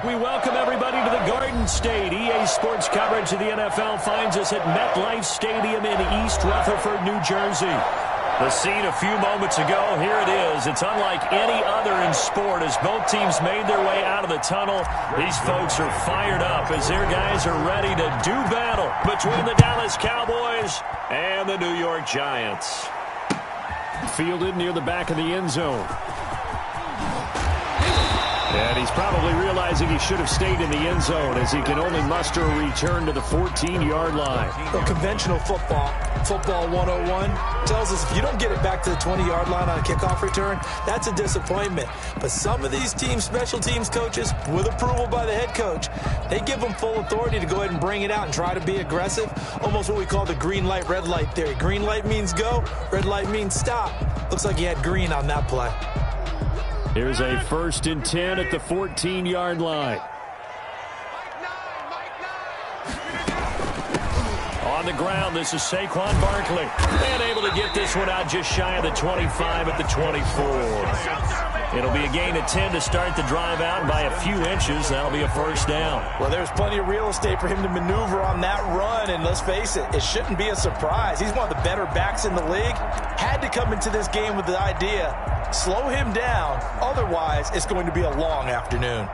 We welcome everybody to the Garden State. EA Sports coverage of the NFL finds us at MetLife Stadium in East Rutherford, New Jersey. The scene a few moments ago, here it is. It's unlike any other in sport as both teams made their way out of the tunnel. These folks are fired up as their guys are ready to do battle between the Dallas Cowboys and the New York Giants. Fielded near the back of the end zone. And he's probably realizing he should have stayed in the end zone as he can only muster a return to the 14-yard line. Well, conventional football 101, tells us if you don't get it back to the 20-yard line on a kickoff return, that's a disappointment. But some of these teams, special teams coaches, with approval by the head coach, they give them full authority to go ahead and bring it out and try to be aggressive. Almost what we call the green light, red light theory. Green light means go, red light means stop. Looks like he had green on that play. Here's a 1st and 10 at the 14-yard line. On the ground, this is Saquon Barkley. And able to get this one out just shy of the 25 at the 24. It'll be a gain of 10 to start the drive out. By a few inches, that'll be a first down. Well, there's plenty of real estate for him to maneuver on that run. And let's face it, it shouldn't be a surprise. He's one of the better backs in the league. Had to come into this game with the idea, slow him down. Otherwise, it's going to be a long afternoon.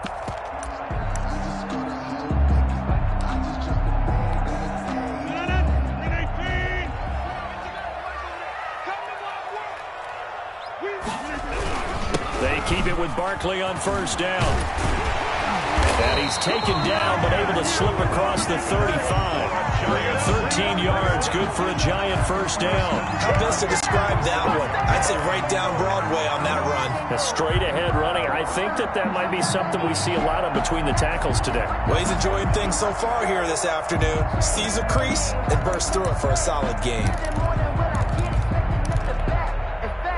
They keep it with Barkley on first down. And he's taken down, but able to slip across the 35. 13 yards, good for a Giant first down. How best to describe that one? I'd say right down Broadway on that run. A straight ahead running. I think that might be something we see a lot of between the tackles today. Well, he's enjoying things so far here this afternoon. Sees a crease and bursts through it for a solid gain.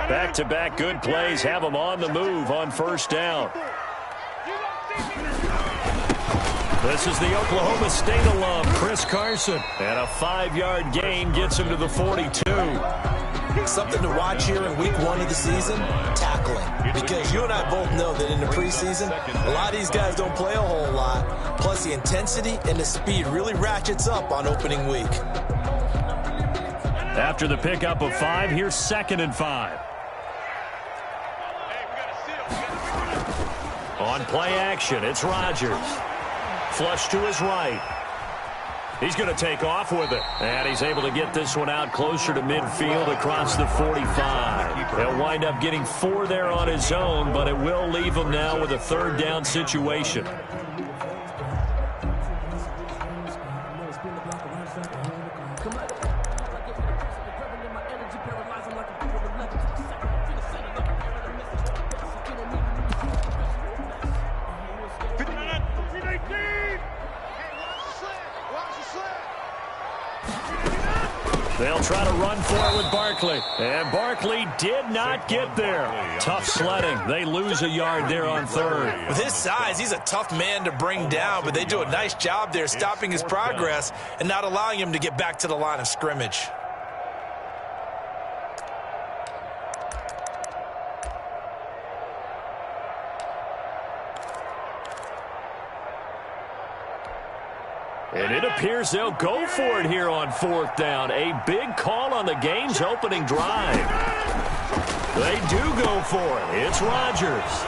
Back-to-back good plays have them on the move on first down. This is the Oklahoma State alum, Chris Carson. And a 5-yard gain gets him to the 42. Something to watch here in week 1 of the season, tackling. Because you and I both know that in the preseason, a lot of these guys don't play a whole lot. Plus the intensity and the speed really ratchets up on opening week. After the pickup of 5, here's 2nd and 5. On play action, it's Rodgers. Flush to his right. He's going to take off with it. And he's able to get this one out closer to midfield across the 45. He'll wind up getting 4 there on his own, but it will leave him now with a 3rd down situation. They'll try to run for it with Barkley. And Barkley did not get there. Tough sledding. They lose a yard there on 3rd. With his size, he's a tough man to bring down, but they do a nice job there stopping his progress and not allowing him to get back to the line of scrimmage. And it appears they'll go for it here on 4th down. A big call on the game's opening drive. They do go for it. It's Rodgers.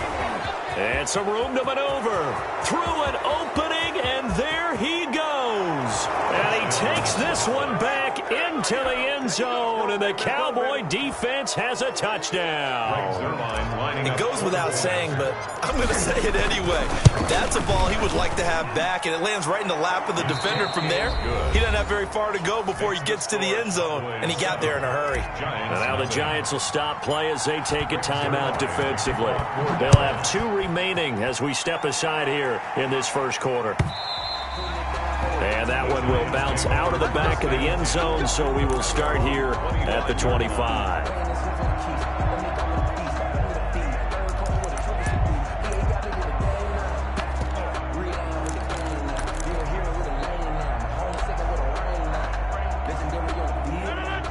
And some room to maneuver. Through an opening, and there he goes. And he takes this one back into the end zone, and the Cowboy defense has a touchdown. It goes without saying, but I'm going to say it anyway. That's a ball he would like to have back, and it lands right in the lap of the defender from there. He doesn't have very far to go before he gets to the end zone, and he got there in a hurry. And now the Giants will stop play as they take a timeout defensively. They'll have 2 remaining as we step aside here in this first quarter. And that one will bounce out of the back of the end zone, so we will start here at the 25.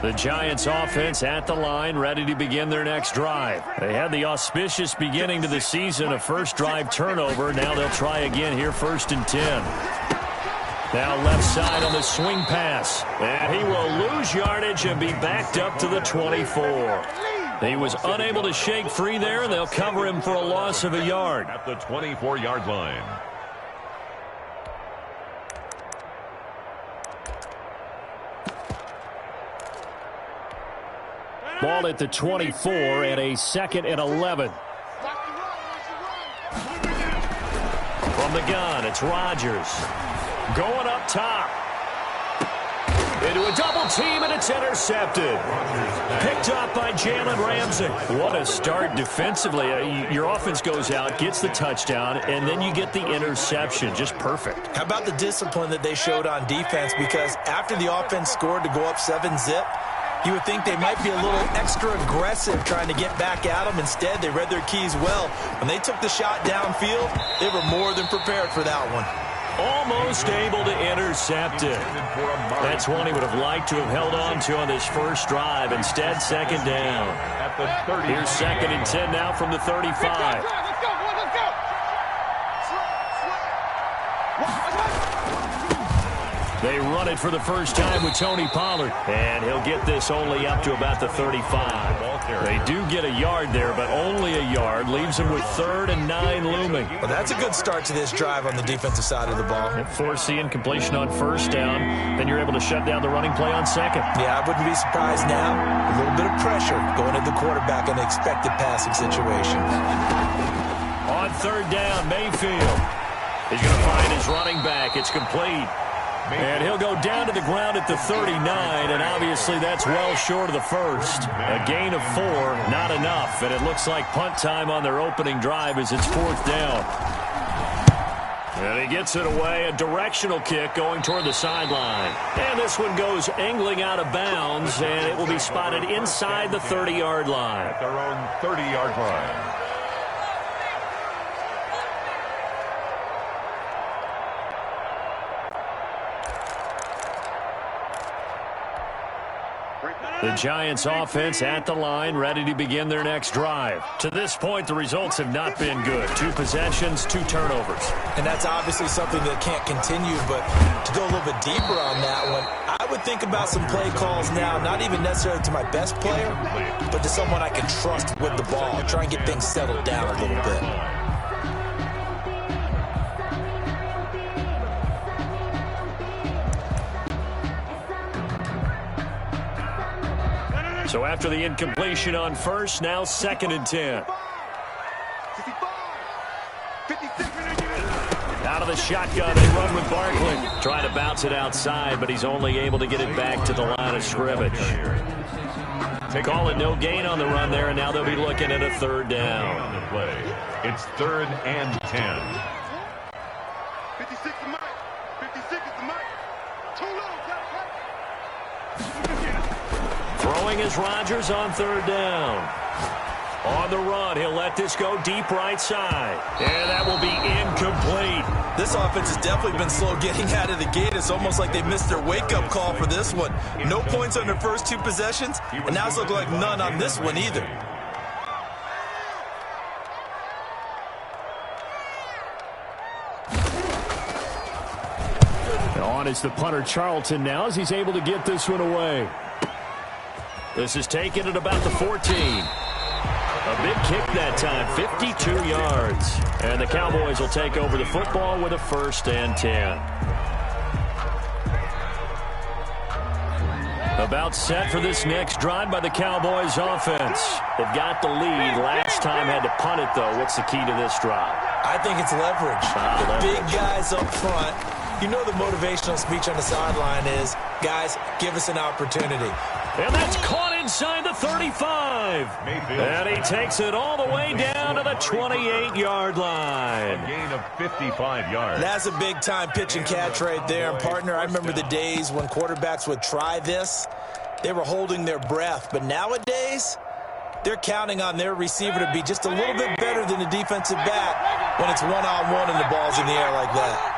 The Giants offense at the line, ready to begin their next drive. They had the auspicious beginning to the season, a first drive turnover. Now they'll try again here, 1st and 10. Now left side on the swing pass. And he will lose yardage and be backed up to the 24. He was unable to shake free there, and they'll cover him for a loss of a yard. At the 24-yard line. Ball at the 24 and a 2nd and 11. From the gun, it's Rodgers. Going up top. Into a double team, and it's intercepted. Picked up by Jalen Ramsey. What a start defensively. Your offense goes out, gets the touchdown, and then you get the interception. Just perfect. How about the discipline that they showed on defense? Because after the offense scored to go up 7-zip, you would think they might be a little extra aggressive trying to get back at them. Instead, they read their keys well. When they took the shot downfield, they were more than prepared for that one. Almost able to intercept it. That's one he would have liked to have held on to on this first drive. Instead, 2nd down. Here's 2nd and 10 now from the 35. They run it for the first time with Tony Pollard. And he'll get this only up to about the 35. They do get a yard there, but only a yard. Leaves them with 3rd and 9 looming. Well, that's a good start to this drive on the defensive side of the ball. And force the incompletion on 1st down. Then you're able to shut down the running play on 2nd. Yeah, I wouldn't be surprised now. A little bit of pressure going at the quarterback in an expected passing situation. On 3rd down, Mayfield. He's going to find his running back. It's complete. And he'll go down to the ground at the 39, and obviously that's well short of the first. A gain of 4, not enough, and it looks like punt time on their opening drive as it's 4th down. And he gets it away, a directional kick going toward the sideline. And this one goes angling out of bounds, and it will be spotted inside the 30-yard line. At their own 30-yard line. The Giants offense at the line, ready to begin their next drive. To this point, the results have not been good. 2 possessions, 2 turnovers. And that's obviously something that can't continue, but to go a little bit deeper on that one, I would think about some play calls now, not even necessarily to my best player, but to someone I can trust with the ball. Try and get things settled down a little bit. So after the incompletion on 1st, now 2nd and 10. Out of the shotgun, they run with Barkley. Trying to bounce it outside, but he's only able to get it back to the line of scrimmage. Call it no gain on the run there, and now they'll be looking at a 3rd down. It's 3rd and 10. 56 is Mike. 56 is the Mike. Too low. Throwing is Rodgers on 3rd down. On the run, he'll let this go deep right side. And that will be incomplete. This offense has definitely been slow getting out of the gate. It's almost like they missed their wake-up call for this one. No points on their first 2 possessions, and now it's looking like none on this one either. On is the punter Charlton now as he's able to get this one away. This is taken at about the 14. A big kick that time, 52 yards. And the Cowboys will take over the football with a 1st and 10. About set for this next drive by the Cowboys offense. They've got the lead. Last time had to punt it, though. What's the key to this drive? I think it's leverage. The big guys up front. You know the motivational speech on the sideline is, guys, give us an opportunity. And that's caught inside the 35. And he takes it all the way down to the 28-yard line. A gain of 55 yards. That's a big-time pitch and catch right there. And, partner, I remember the days when quarterbacks would try this. They were holding their breath. But nowadays, they're counting on their receiver to be just a little bit better than the defensive back when it's one-on-one and the ball's in the air like that.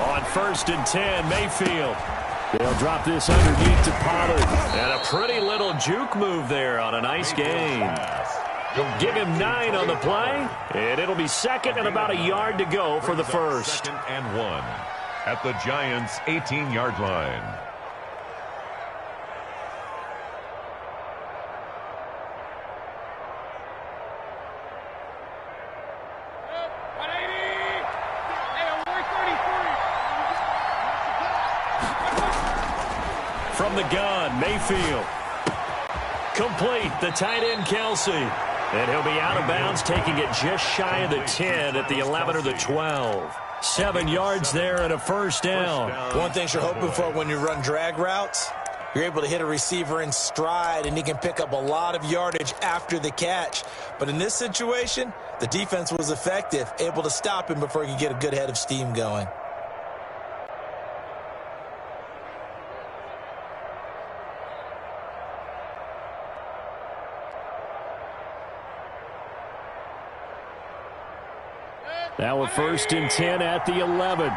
On first and 10. Mayfield. They'll drop this underneath to Pollard. And a pretty little juke move there on a nice gain. Give him 9 on the play, and it'll be second and about a yard to go for the first. Second and 1 at the Giants' 18-yard line. From the gun, Mayfield. Complete, the tight end, Kelsey. And he'll be out of bounds, taking it just shy of the 10 at the 11 or the 12. 7 yards there and a first down. One thing you're hoping for when you run drag routes, you're able to hit a receiver in stride, and he can pick up a lot of yardage after the catch. But in this situation, the defense was effective, able to stop him before he could get a good head of steam going. Now a first and 10 at the 11.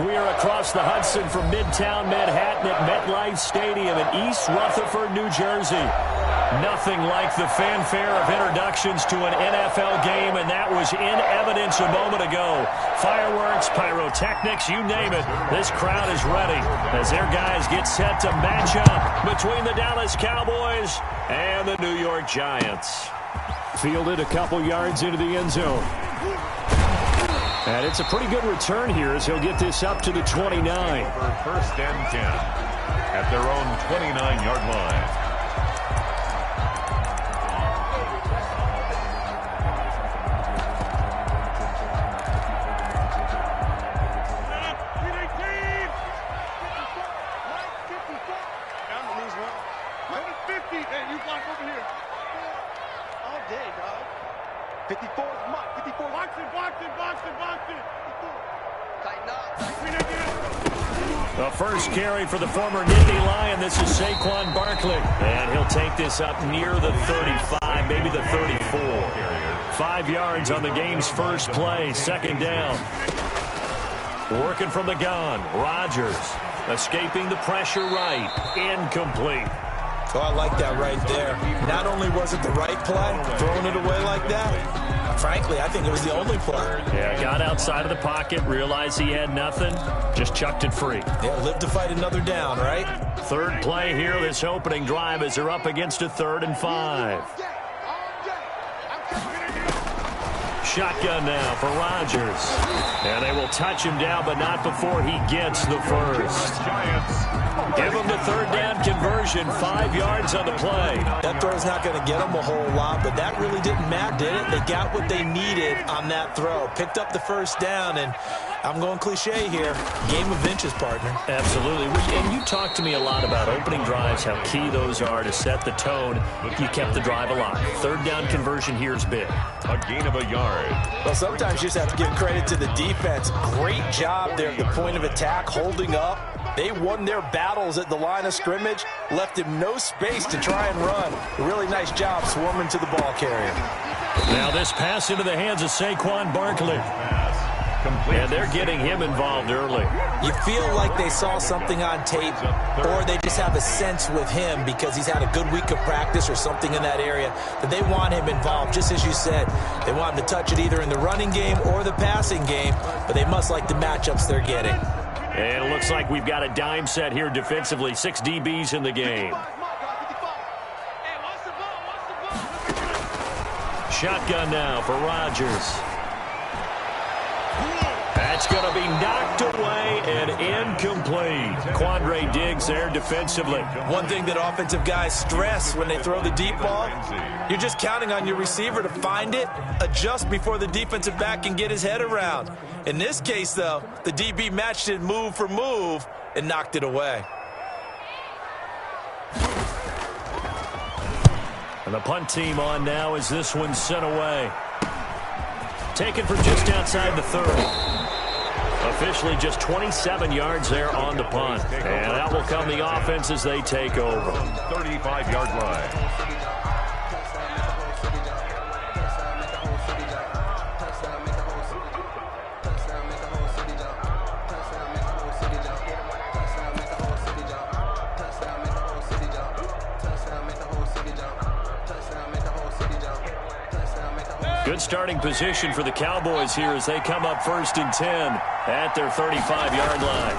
We are across the Hudson from Midtown Manhattan at MetLife Stadium in East Rutherford, New Jersey. Nothing like the fanfare of introductions to an NFL game, and that was in evidence a moment ago. Fireworks, pyrotechnics, you name it. This crowd is ready as their guys get set to match up between the Dallas Cowboys and the New York Giants. Fielded a couple yards into the end zone. And it's a pretty good return here as he'll get this up to the 29. First and 10 at their own 29-yard line. The first carry for the former Nittany Lion. This is Saquon Barkley. And he'll take this up near the 35, maybe the 34. 5 yards on the game's first play. Second down. Working from the gun. Rodgers escaping the pressure right. Incomplete. Oh, I like that right there. Not only was it the right play, throwing it away like that, frankly, I think it was the only play. Yeah, got outside of the pocket, realized he had nothing, just chucked it free. Yeah, live to fight another down, right? Third play here, this opening drive as they're up against a 3rd and 5. Shotgun now for Rodgers. And they will touch him down, but not before he gets the first. Give him the 3rd down conversion, 5 yards on the play. That throw's not going to get them a whole lot, but that really didn't matter, did it? They got what they needed on that throw. Picked up the first down, and I'm going cliche here. Game of inches, partner. Absolutely. And you talked to me a lot about opening drives, how key those are to set the tone. You kept the drive alive. 3rd down conversion here is big. A gain of a yard. Well, sometimes you just have to give credit to the defense. Great job there at the point of attack, holding up. They won their battles at the line of scrimmage, left him no space to try and run. A really nice job swarming to the ball carrier. Now this pass into the hands of Saquon Barkley. And they're getting him involved early. You feel like they saw something on tape, or they just have a sense with him because he's had a good week of practice or something in that area that they want him involved. Just as you said, they want him to touch it either in the running game or the passing game, but they must like the matchups they're getting. And it looks like we've got a dime set here defensively. 6 DBs in the game. Shotgun now for Rodgers. That's going to be knocked away and incomplete. Quandre Diggs there defensively. One thing that offensive guys stress when they throw the deep ball, you're just counting on your receiver to find it, adjust before the defensive back can get his head around. In this case, though, the DB matched it move for move and knocked it away. And the punt team on now as this one's sent away. Taken from just outside the 30. Officially just 27 yards there on the punt. And out will come the offense as they take over. 35-yard line. Good starting position for the Cowboys here as they come up 1st and 10 at their 35-yard line.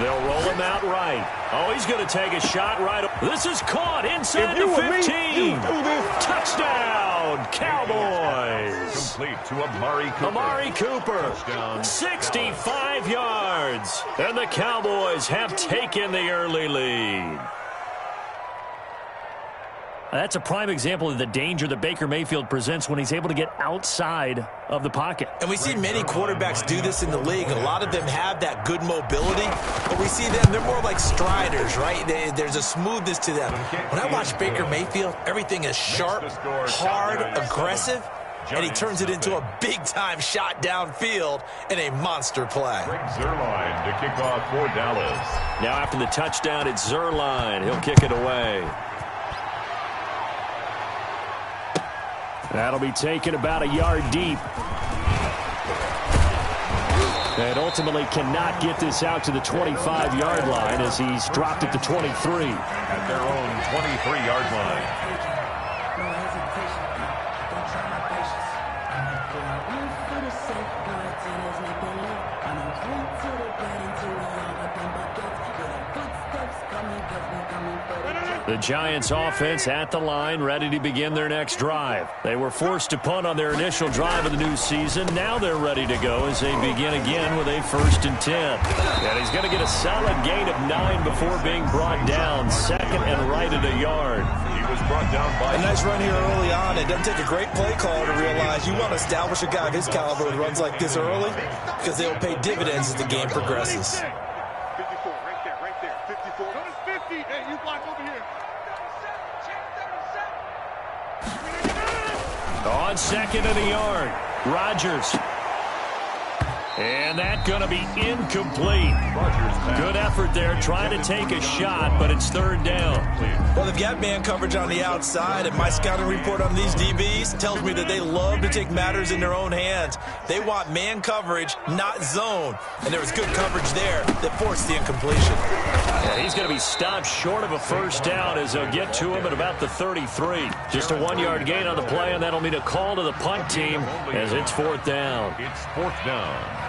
They'll roll him out right. Oh, he's going to take a shot right. This is caught inside the 15. Touchdown, Cowboys. Complete to Amari Cooper. Amari Cooper, touchdown. 65 yards. And the Cowboys have taken the early lead. That's a prime example of the danger that Baker Mayfield presents when he's able to get outside of the pocket. And we see many quarterbacks do this in the league. A lot of them have that good mobility, but we see them, they're more like striders, right? There's a smoothness to them. When I watch Baker Mayfield, everything is sharp, hard, aggressive, and he turns it into a big-time shot downfield and a monster play. Zerline to kick off for Dallas. Now after the touchdown, it's Zerline. He'll kick it away. That'll be taken about a yard deep. And ultimately cannot get this out to the 25-yard line as he's dropped at the 23. At their own 23-yard line. The Giants offense at the line, ready to begin their next drive. They were forced to punt on their initial drive of the new season. Now they're ready to go as they begin again with a 1st and 10. And he's going to get a solid gain of 9 before being brought down. 2nd and right at a yard. He was brought down by a nice run here early on. It doesn't take a great play caller to realize you want to establish a guy of his caliber with runs like this early because they'll pay dividends as the game progresses. 54, right there. 54. Notice 50. Hey, you block over here. On 2nd and a yard, Rodgers. And that's going to be incomplete. Good effort there, trying to take a shot, but it's 3rd down. Well, they've got man coverage on the outside, and my scouting report on these DBs tells me that they love to take matters in their own hands. They want man coverage, not zone. And there was good coverage there that forced the incompletion. Yeah, he's going to be stopped short of a 1st down as they'll get to him at about the 33. Just a 1-yard gain on the play, and that'll mean a call to the punt team as it's 4th down. It's 4th down.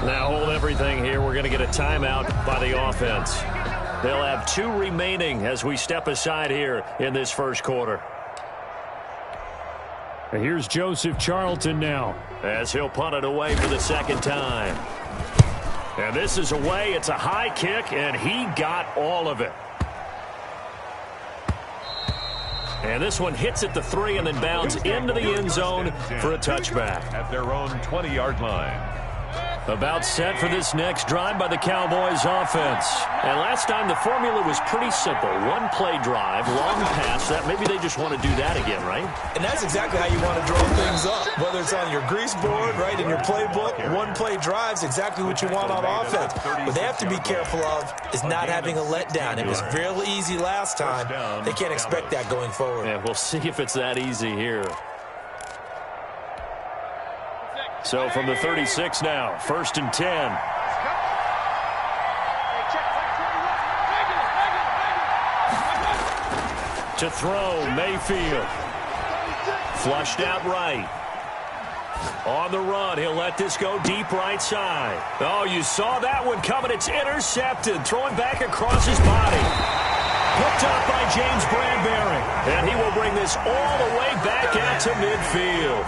Now hold everything here. We're going to get a timeout by the offense. They'll have 2 remaining as we step aside here in this 1st quarter. And here's Joseph Charlton now as he'll punt it away for the 2nd time. And this is away. It's a high kick, and he got all of it. And this one hits at the 3 and then bounds into the end zone for a touchback. At their own 20-yard line. About set for this next drive by the Cowboys offense. And last time the formula was pretty simple. 1-play drive, long pass. That maybe they just want to do that again, right? And that's exactly how you want to draw things up. Whether it's on your grease board, right, in your playbook, 1-play drive's exactly what you want on offense. What they have to be careful of is not having a letdown. It was fairly easy last time. They can't expect that going forward. Yeah, we'll see if it's that easy here. So from the 36 now, 1st and 10. To throw, Mayfield. Flushed out right. On the run, he'll let this go deep right side. Oh, you saw that one coming. It's intercepted. Throwing back across his body. Picked up by James Bradbury. And he will bring this all the way back out to midfield.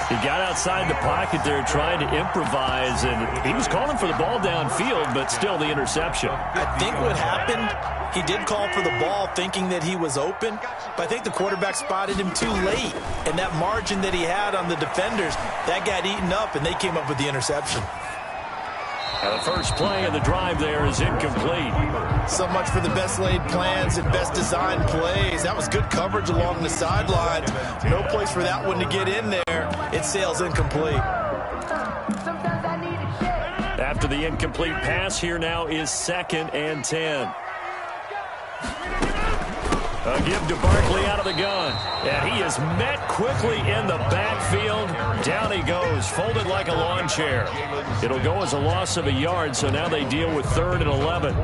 He got outside the pocket there trying to improvise, and he was calling for the ball downfield, but still the interception. I think what happened, he did call for the ball thinking that he was open, but I think the quarterback spotted him too late, and that margin that he had on the defenders, that got eaten up, and they came up with the interception. The first play of the drive there is incomplete. So much for the best laid plans and best designed plays. That was good coverage along the sideline. No place for that one to get in there. It sails incomplete. After the incomplete pass, here now is 2nd and 10. A give to Barkley out of the gun. And he is met quickly in the backfield. Down he goes, folded like a lawn chair. It'll go as a loss of a yard, so now they deal with 3rd and 11.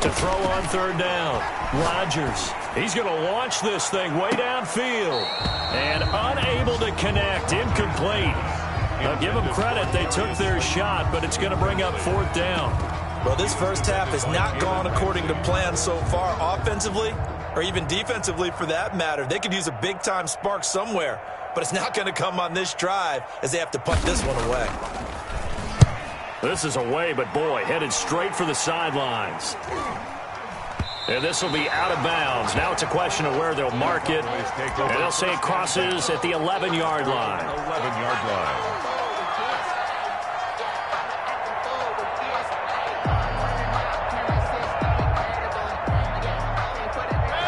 To throw on 3rd down. Rodgers. He's going to launch this thing way downfield. And unable to connect. Incomplete. Now give them credit. They took their shot, but it's going to bring up 4th down. Well, this first half has not gone according to plan so far offensively, or even defensively for that matter. They could use a big-time spark somewhere, but it's not going to come on this drive as they have to punt this one away. This is away, but boy, headed straight for the sidelines. And this will be out of bounds. Now it's a question of where they'll mark it. And they'll say it crosses at the 11-yard line. 11-yard line.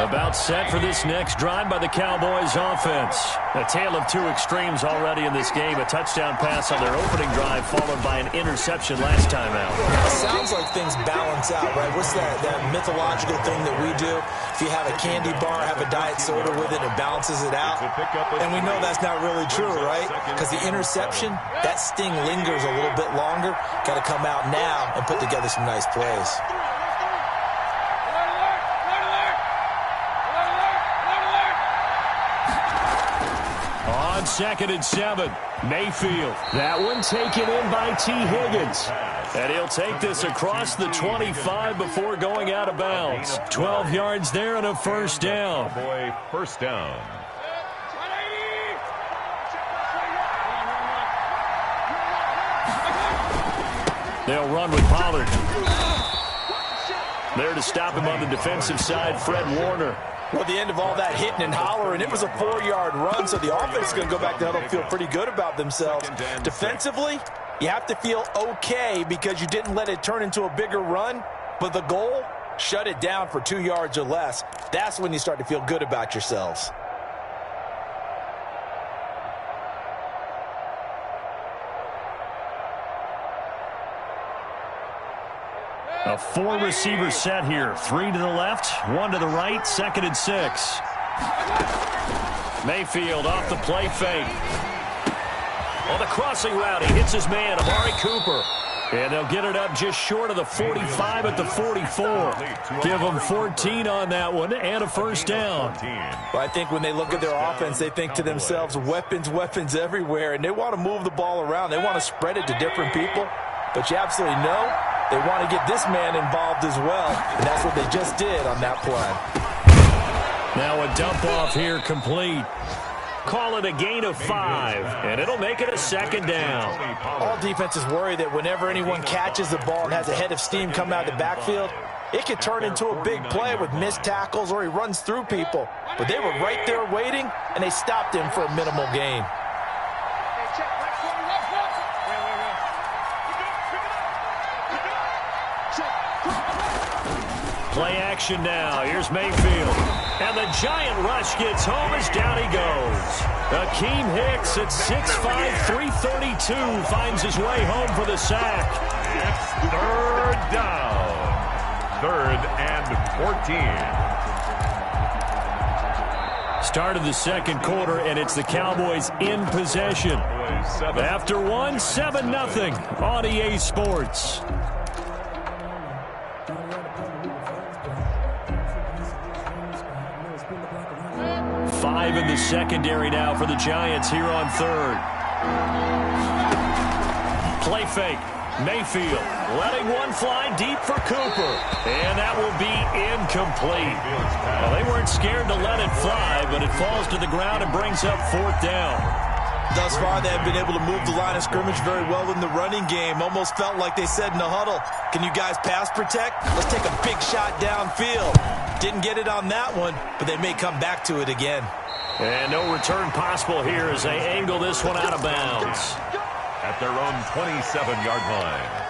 About set for this next drive by the Cowboys offense. A tale of two extremes already in this game. A touchdown pass on their opening drive followed by an interception last time out. Sounds like things balance out, right? What's that mythological thing that we do? If you have a candy bar, have a diet soda with it, it balances it out. And we know that's not really true, right? Because the interception, that sting lingers a little bit longer. Got to come out now and put together some nice plays. On 2nd and 7, Mayfield. That one taken in by T. Higgins. And he'll take this across the 25 before going out of bounds. 12 yards there and a first down. Boy, first down. They'll run with Pollard. There to stop him on the defensive side, Fred Warner. Well, the end of all that hitting and hollering, it was a 4-yard run, so the offense is going to go back to huddle and feel pretty good about themselves. Defensively, you have to feel okay because you didn't let it turn into a bigger run, but the goal, shut it down for 2 yards or less. That's when you start to feel good about yourselves. A 4-receiver set here. 3 to the left, 1 to the right, 2nd and 6. Mayfield off the play fake. On the crossing route, he hits his man, Amari Cooper. And they'll get it up just short of the 45 at the 44. Give them 14 on that one and a first down. Well, I think when they look at their offense, they think to themselves, weapons, weapons everywhere. And they want to move the ball around. They want to spread it to different people. But you absolutely know they want to get this man involved as well. And that's what they just did on that play. Now a dump off here complete. Call it a gain of 5, and it'll make it a second down. All defenses worry that whenever anyone catches the ball and has a head of steam coming out of the backfield, it could turn into a big play with missed tackles or he runs through people. But they were right there waiting, and they stopped him for a minimal gain. Play action now. Here's Mayfield. And the giant rush gets home as down he goes. Akeem Hicks at 6'5", 332 finds his way home for the sack. It's third down. 3rd and 14. Start of the second quarter, and it's the Cowboys in possession. After one, 7-0 on EA Sports. 5 in the secondary now for the Giants here on 3rd. Play fake. Mayfield letting one fly deep for Cooper. And that will be incomplete. Well, they weren't scared to let it fly, but it falls to the ground and brings up 4th down. Thus far, they have been able to move the line of scrimmage very well in the running game. Almost felt like they said in the huddle, can you guys pass protect? Let's take a big shot downfield. Didn't get it on that one, but they may come back to it again. And no return possible here as they angle this one out of bounds. At their own 27-yard line.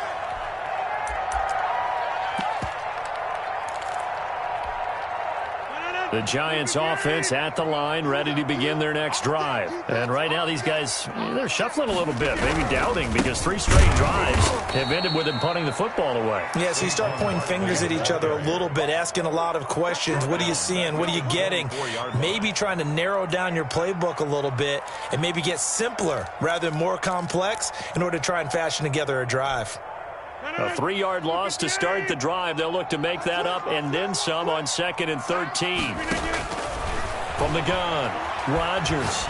The Giants offense at the line, ready to begin their next drive. And right now these guys, they're shuffling a little bit, maybe doubting, because 3 straight drives have ended with them punting the football away. Yeah, so you start pointing fingers at each other a little bit, asking a lot of questions. What are you seeing? What are you getting? Maybe trying to narrow down your playbook a little bit and maybe get simpler rather than more complex in order to try and fashion together a drive. A 3-yard loss to start the drive. They'll look to make that up and then some on 2nd and 13. From the gun, Rodgers.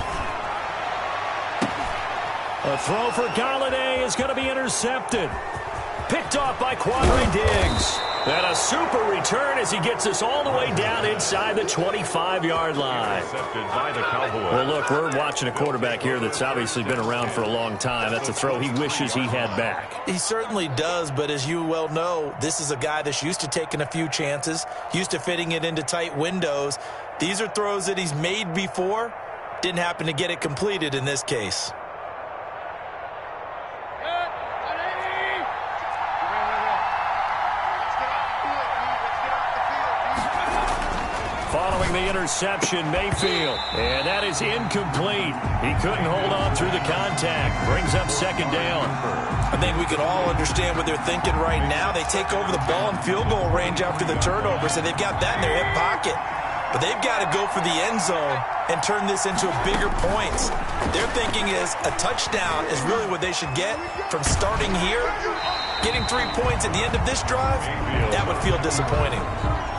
A throw for Galladay is going to be intercepted. Picked off by Quandre Diggs. And a super return as he gets us all the way down inside the 25-yard line. Intercepted by the Cowboys. Well, look, we're watching a quarterback here that's obviously been around for a long time. That's a throw he wishes he had back. He certainly does, but as you well know, this is a guy that's used to taking a few chances, used to fitting it into tight windows. These are throws that he's made before. Didn't happen to get it completed in this case. Following the interception, Mayfield. And that is incomplete. He couldn't hold on through the contact. Brings up second down. I think we can all understand what they're thinking right now. They take over the ball in field goal range after the turnover, so they've got that in their hip pocket. But they've got to go for the end zone and turn this into bigger points. Their thinking is a touchdown is really what they should get from starting here. Getting 3 points at the end of this drive, that would feel disappointing.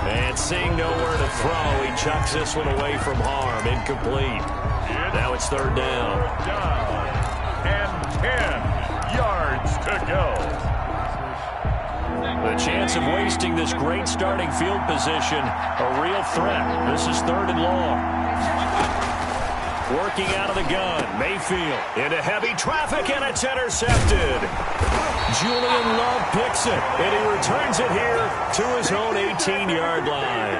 And seeing nowhere to throw, he chucks this one away from harm. Incomplete. Now it's third down. And 10 yards to go. The chance of wasting this great starting field position, a real threat. This is third and long. Working out of the gun, Mayfield into heavy traffic, and it's intercepted. Julian Love picks it, and he returns it here to his own 18-yard line.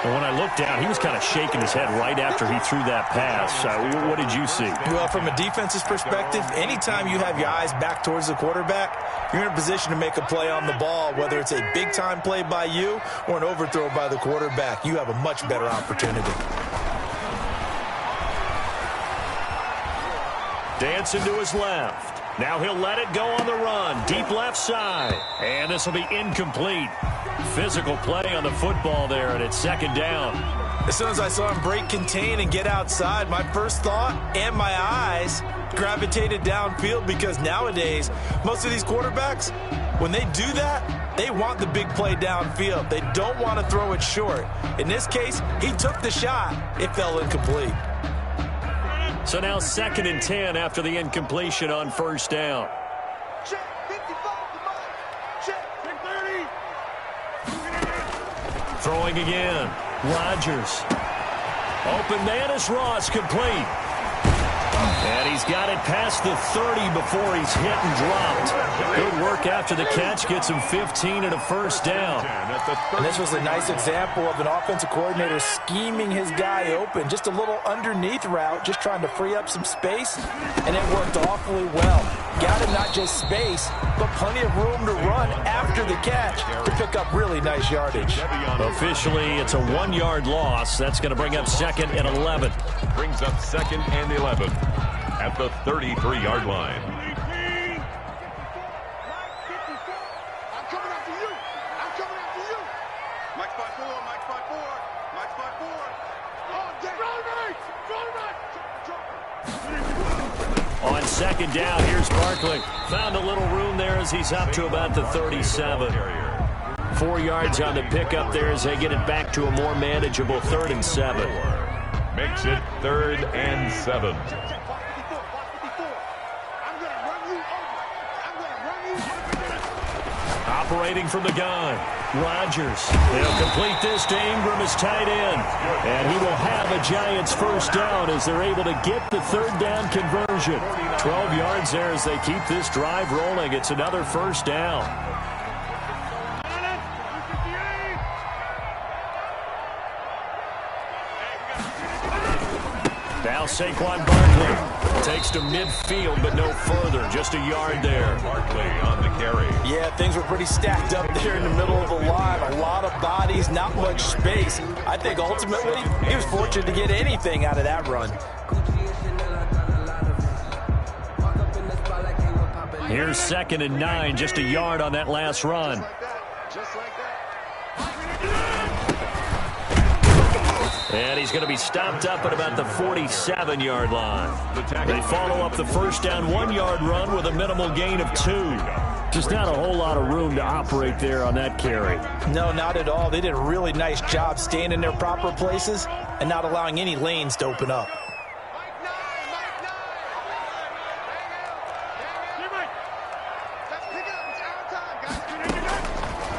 And when I looked down, he was kind of shaking his head right after he threw that pass. What did you see? Well, from a defense's perspective, anytime you have your eyes back towards the quarterback, you're in a position to make a play on the ball, whether it's a big-time play by you or an overthrow by the quarterback. You have a much better opportunity. Dancing to his left. Now he'll let it go on the run. Deep left side. And this will be incomplete. Physical play on the football there, and it's second down. As soon as I saw him break contain and get outside, my first thought and my eyes gravitated downfield, because nowadays, most of these quarterbacks, when they do that, they want the big play downfield. They don't want to throw it short. In this case, he took the shot. It fell incomplete. So now second and 10 after the incompletion on first down. Check 55 to Mike. Check 30. Throwing again. Rodgers. Open man is Ross, complete. And he's got it past the 30 before he's hit and dropped. Good work after the catch. Gets him 15 and a first down. And this was a nice example of an offensive coordinator scheming his guy open. Just a little underneath route, just trying to free up some space, and it worked awfully well. Got him not just space, but plenty of room to run after the catch to pick up really nice yardage. Officially, it's a 1-yard loss. That's going to bring up second and 11. Brings up second and 11 at the 33-yard line. I'm coming after you. I'm coming after you. Mike 5-4. Mike 5-4. Mike 5-4. Oh, damn. On second down, here's Barkley. Found a little room there as he's up to about the 37. 4 yards on the pickup there as they get it back to a more manageable 3rd and 7. Makes it 3rd and 7. Operating from the gun, Rodgers. They'll complete this to Ingram as tight end. And he will have a Giants first down as they're able to get the 3rd down conversion. 12 yards there as they keep this drive rolling. It's another first down. Now Saquon Barkley takes to midfield, but no further. Just a yard there. Barkley on the carry. Yeah, things were pretty stacked up there in the middle of the line. A lot of bodies, not much space. I think ultimately he was fortunate to get anything out of that run. Here's 2nd and 9, just a yard on that last run. Just like that. And he's going to be stopped up at about the 47-yard line. They follow up the first down 1-yard run with a minimal gain of 2. Just not a whole lot of room to operate there on that carry. No, not at all. They did a really nice job staying in their proper places and not allowing any lanes to open up.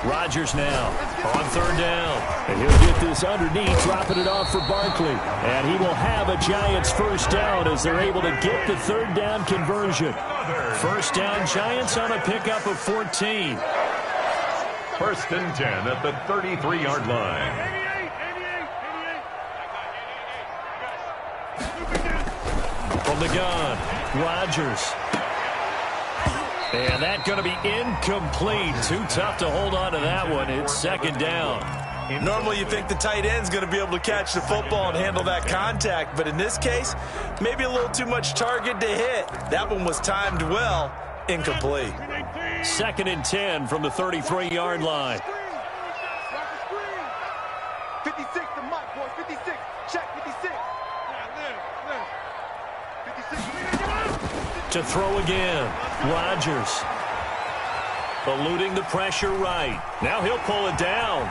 Rodgers now on third down. And he'll get this underneath, dropping it off for Barkley. And he will have a Giants first down as they're able to get the third down conversion. First down, Giants on a pickup of 14. First and 10 at the 33-yard line. From the gun, Rodgers. And that's going to be incomplete. Too tough to hold on to that one. It's second down. Normally you think the tight end's going to be able to catch the football and handle that contact, but in this case, maybe a little too much target to hit. That one was timed well, incomplete. Second and 10 from the 33-yard line. 56 to Mike, boys. 56. Check 56. To throw again, Rodgers. Eluding the pressure right. Now he'll pull it down.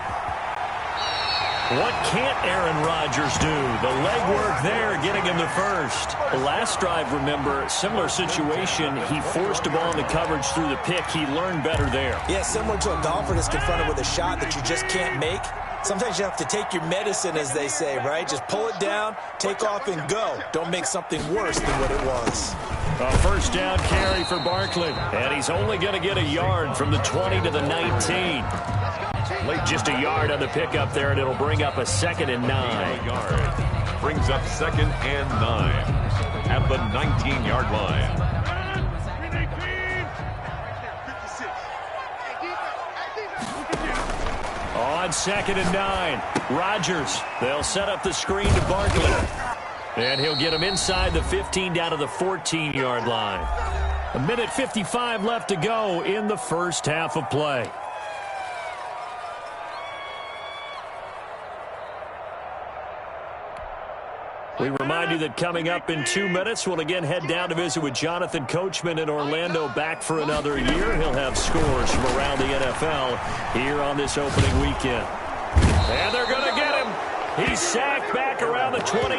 What can't Aaron Rodgers do? The legwork there, getting him the first. The last drive, remember, similar situation. He forced a ball in the coverage through the pick. He learned better there. Yeah, similar to a golfer that's confronted with a shot that you just can't make. Sometimes you have to take your medicine, as they say, right? Just pull it down, take off, and go. Don't make something worse than what it was. A first down carry for Barkley. And he's only going to get a yard from the 20 to the 19. Just a yard on the pickup there, and it'll bring up a 2nd and 9. Brings up 2nd and 9 at the 19-yard line. On 2nd and 9, Rodgers. They'll set up the screen to Barkley. And he'll get him inside the 15 down to the 14-yard line. 1:55 left to go in the first half of play. We remind you that coming up in 2 minutes, we'll again head down to visit with Jonathan Coachman in Orlando, back for another year. He'll have scores from around the NFL here on this opening weekend. And they're going to get him. He's sacked back around the 28.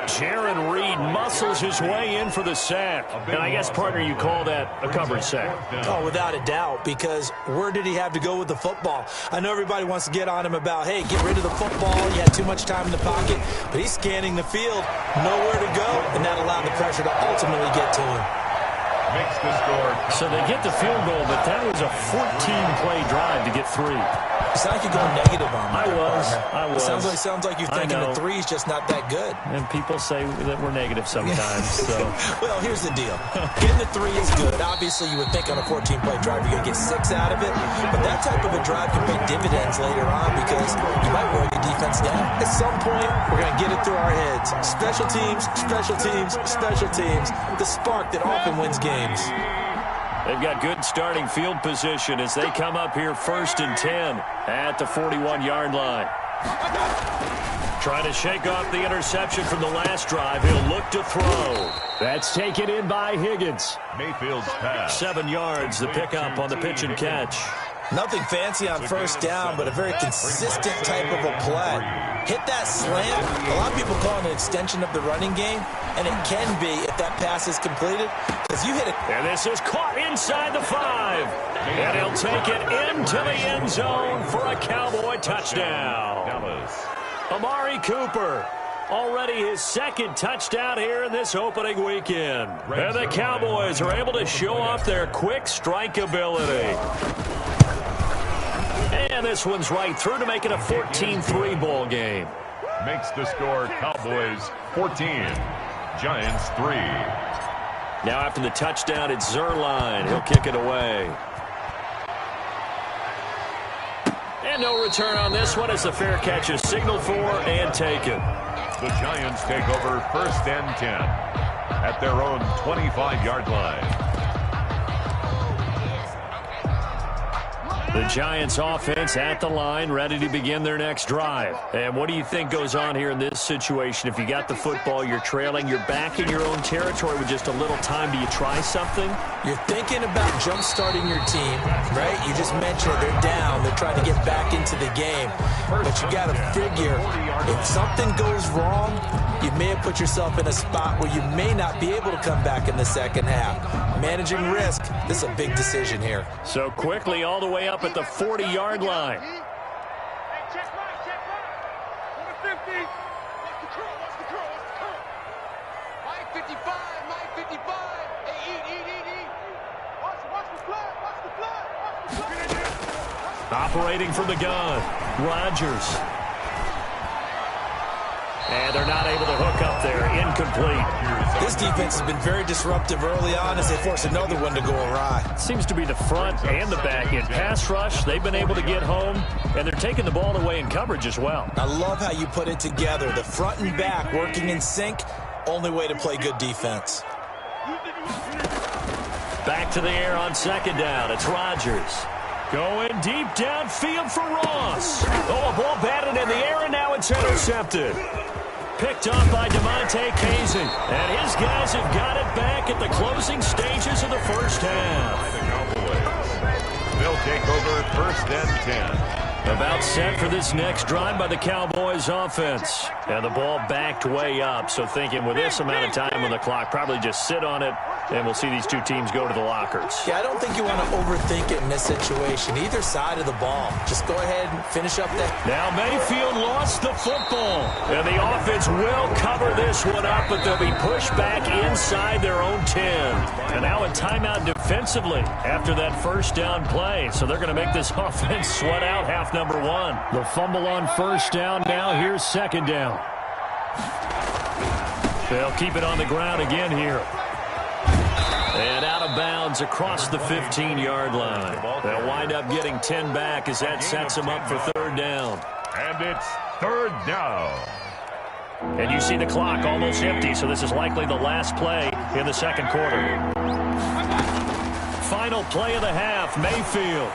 Jaron Reed muscles his way in for the sack. And I guess, partner, you call that a coverage sack. Oh, without a doubt, because where did he have to go with the football? I know everybody wants to get on him about, hey, get rid of the football. You had too much time in the pocket. But he's scanning the field, nowhere to go, and that allowed the pressure to ultimately get to him. Makes the score. So they get the field goal, but that was a 14-play drive to get 3. It sounds like you're going negative on me. I was. It sounds like you're thinking the 3 is just not that good. And people say that we're negative sometimes. So. Well, here's the deal. Getting the 3 is good. Obviously, you would think on a 14-play drive you're going to get 6 out of it. But that type of a drive can pay dividends later on because you might wear your defense down. At some point, we're going to get it through our heads. Special teams, special teams, special teams. The spark that often wins games. They've got good starting field position as they come up here 1st and 10 at the 41-yard line. Trying to shake off the interception from the last drive. He'll look to throw. That's taken in by Higgins. Mayfield's pass. 7 yards, the pickup on the pitch and catch. Nothing fancy on first down, but a very consistent type of a play. Hit that slant. A lot of people call it an extension of the running game, and it can be if that pass is completed, because you hit it. And this is caught inside the 5. And he'll take it into the end zone for a Cowboy touchdown. Amari Cooper, already his 2nd touchdown here in this opening weekend. And the Cowboys are able to show off their quick strike ability. And this one's right through to make it a 14-3 ball game. Makes the score Cowboys 14, Giants 3. Now after the touchdown, it's Zerline. He'll kick it away. And no return on this one as the fair catch is signaled for and taken. The Giants take over 1st and 10 at their own 25-yard line. The Giants offense at the line, ready to begin their next drive. And what do you think goes on here in this situation? If you got the football, you're trailing, you're back in your own territory with just a little time. Do you try something? You're thinking about jump-starting your team, right? You just mentioned it. They're down. They're trying to get back into the game. But you got to figure, if something goes wrong, you may have put yourself in a spot where you may not be able to come back in the second half. Managing risk, This is a big decision here. So quickly all the way up at the 40-yard line. Check right. Number 50. What's the curl? What's the curl? What's the curl? Mike 55. Mike 55. Hey, eat. Watch the blood. Watch the blood. Watch the blood. Operating from the gun, Rodgers. And they're not able to hook up there. Incomplete. This defense has been very disruptive early on as they force another one to go awry. Seems to be the front and the back end. Pass rush, they've been able to get home, and they're taking the ball away in coverage as well. I love how you put it together. The front and back working in sync, only way to play good defense. Back to the air on second down. It's Rodgers. Going deep downfield for Ross. Oh, a ball batted in the air, and now it's intercepted. Picked up by DeMonte Casey. And his guys have got it back at the closing stages of the first half. The Cowboys. They'll take over first and 10. About set for this next drive by the Cowboys offense. And the ball backed way up. So thinking with this amount of time on the clock, probably just sit on it, and we'll see these two teams go to the lockers. Yeah, I don't think you want to overthink it in this situation. Either side of the ball. Just go ahead and finish up that. Now Mayfield lost the football. And the offense will cover this one up, but they'll be pushed back inside their own 10. And now a timeout defensively after that first down play. So they're going to make this offense sweat out half number one. The fumble on first down. Now here's second down. They'll keep it on the ground again here. And out of bounds across the 15-yard line. They'll wind up getting 10 back as that sets them up for third down. And it's third down. And you see the clock almost empty, so this is likely the last play in the second quarter. Final play of the half, Mayfield.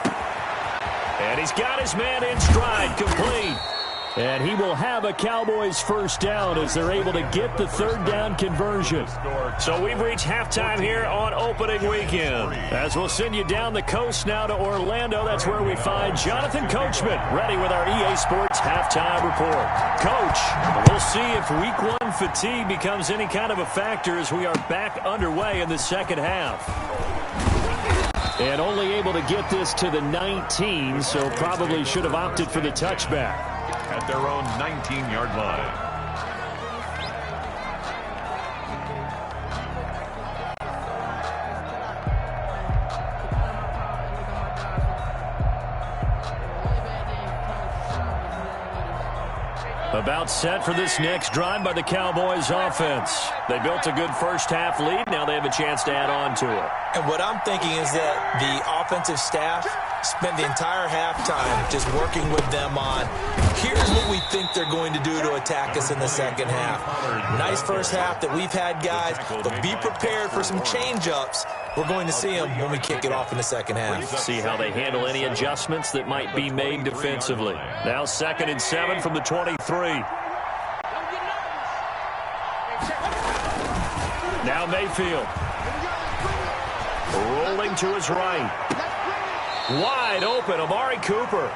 And he's got his man in stride, complete. And he will have a Cowboys first down as they're able to get the third down conversion. So we've reached halftime here on opening weekend. As we'll send you down the coast now to Orlando, that's where we find Jonathan Coachman ready with our EA Sports halftime report. Coach, we'll see if week one fatigue becomes any kind of a factor as we are back underway in the second half. And only able to get this to the 19, so probably should have opted for the touchback. At their own 19-yard line. About set for this next drive by the Cowboys offense. They built a good first half lead. Now they have a chance to add on to it. And what I'm thinking is that the offensive staff spent the entire halftime just working with them on, here's what we think they're going to do to attack us in the second half. Nice first half that we've had, guys, but be prepared for some change-ups. We're going to see them when we kick it off in the second half. See how they handle any adjustments that might be made defensively. Now 2nd and 7 from the 23. Now Mayfield. Rolling to his right. Wide open, Amari Cooper.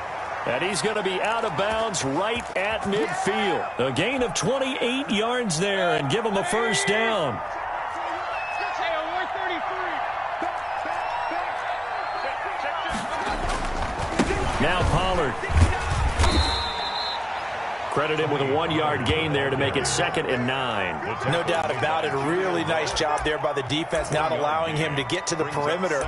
And he's going to be out of bounds right at midfield. A gain of 28 yards there and give him a first down. Now Pollard. Credit him with a 1-yard gain there to make it 2nd and 9. No doubt about it. A really nice job there by the defense, not allowing him to get to the perimeter.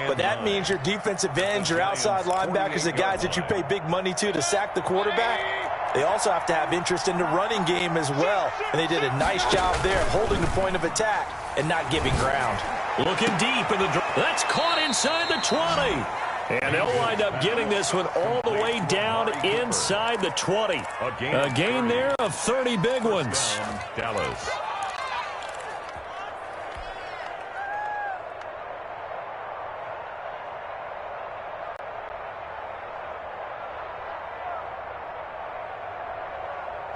But that means your defensive ends, your outside linebackers, the guys that you pay big money to sack the quarterback, they also have to have interest in the running game as well. And they did a nice job there of holding the point of attack and not giving ground. Looking deep in the draw. That's caught inside the 20. And they'll wind up getting this one all the way down inside the 20. A gain there of 30 big ones. Dallas.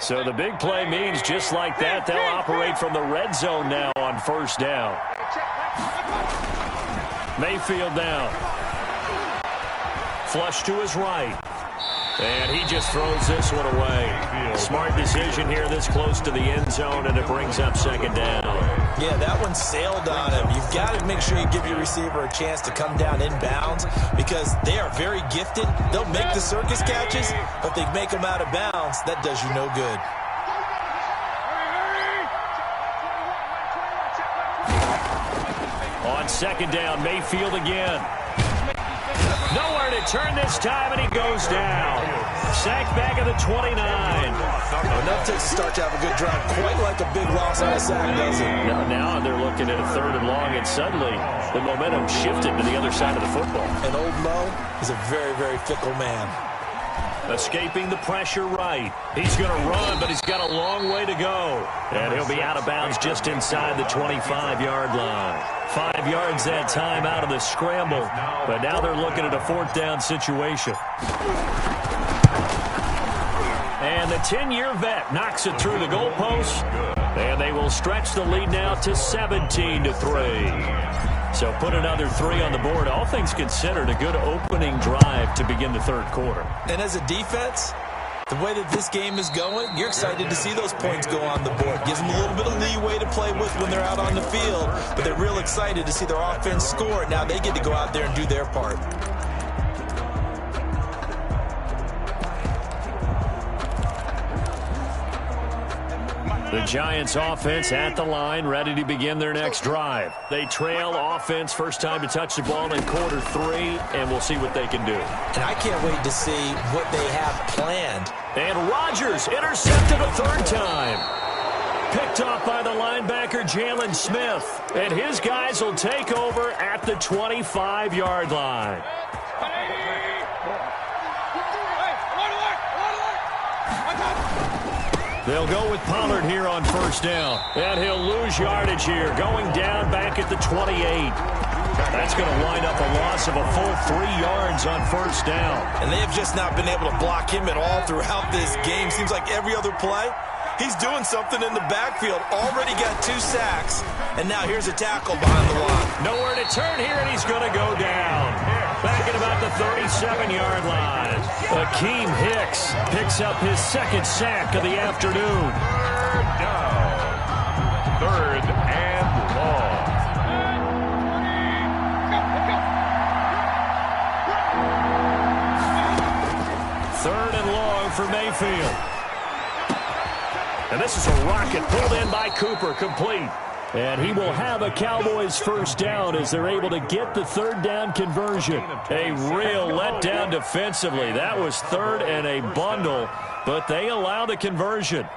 So the big play means just like that, they'll operate from the red zone now on first down. Mayfield now. Flush to his right. And he just throws this one away. Smart decision here this close to the end zone, and it brings up 2nd down. Yeah, that one sailed on him. You've got to make sure you give your receiver a chance to come down in bounds because they are very gifted. They'll make the circus catches, but they make them out of bounds. That does you no good. On second down, Mayfield again. Nowhere to turn this time, and he goes down. Sacked back at the 29. Enough to start to have a good drive. Quite like a big loss on a sack, does it? Now they're looking at a 3rd and long, and suddenly the momentum shifted to the other side of the football. And old Mo is a very, very fickle man. Escaping the pressure right. He's going to run, but he's got a long way to go. And he'll be out of bounds just inside the 25-yard line. 5 yards that time out of the scramble. But now they're looking at a 4th down situation. And the 10-year vet knocks it through the goalpost. And they will stretch the lead now to 17-3. So put another 3 on the board. All things considered, a good opening drive to begin the 3rd quarter. And as a defense, the way that this game is going, you're excited to see those points go on the board. Gives them a little bit of leeway to play with when they're out on the field. But they're real excited to see their offense score. Now they get to go out there and do their part. The Giants offense at the line, ready to begin their next drive. They trail offense, first time to touch the ball in quarter 3, and we'll see what they can do. And I can't wait to see what they have planned. And Rodgers intercepted a 3rd time. Picked off by the linebacker, Jalen Smith. And his guys will take over at the 25-yard line. They'll go with Pollard here on 1st down. And he'll lose yardage here, going down back at the 28. That's going to wind up a loss of a full 3 yards on 1st down. And they have just not been able to block him at all throughout this game. Seems like every other play, he's doing something in the backfield. Already got 2 sacks, and now here's a tackle behind the line. Nowhere to turn here, and he's going to go down. Back at about the 37-yard line. Akeem Hicks picks up his 2nd sack of the afternoon. 3rd down. 3rd and long. Third and long for Mayfield. And this is a rocket pulled in by Cooper, complete. And he will have a Cowboys 1st down as they're able to get the 3rd down conversion. A real letdown defensively. That was 3rd and a bundle, but they allow the conversion.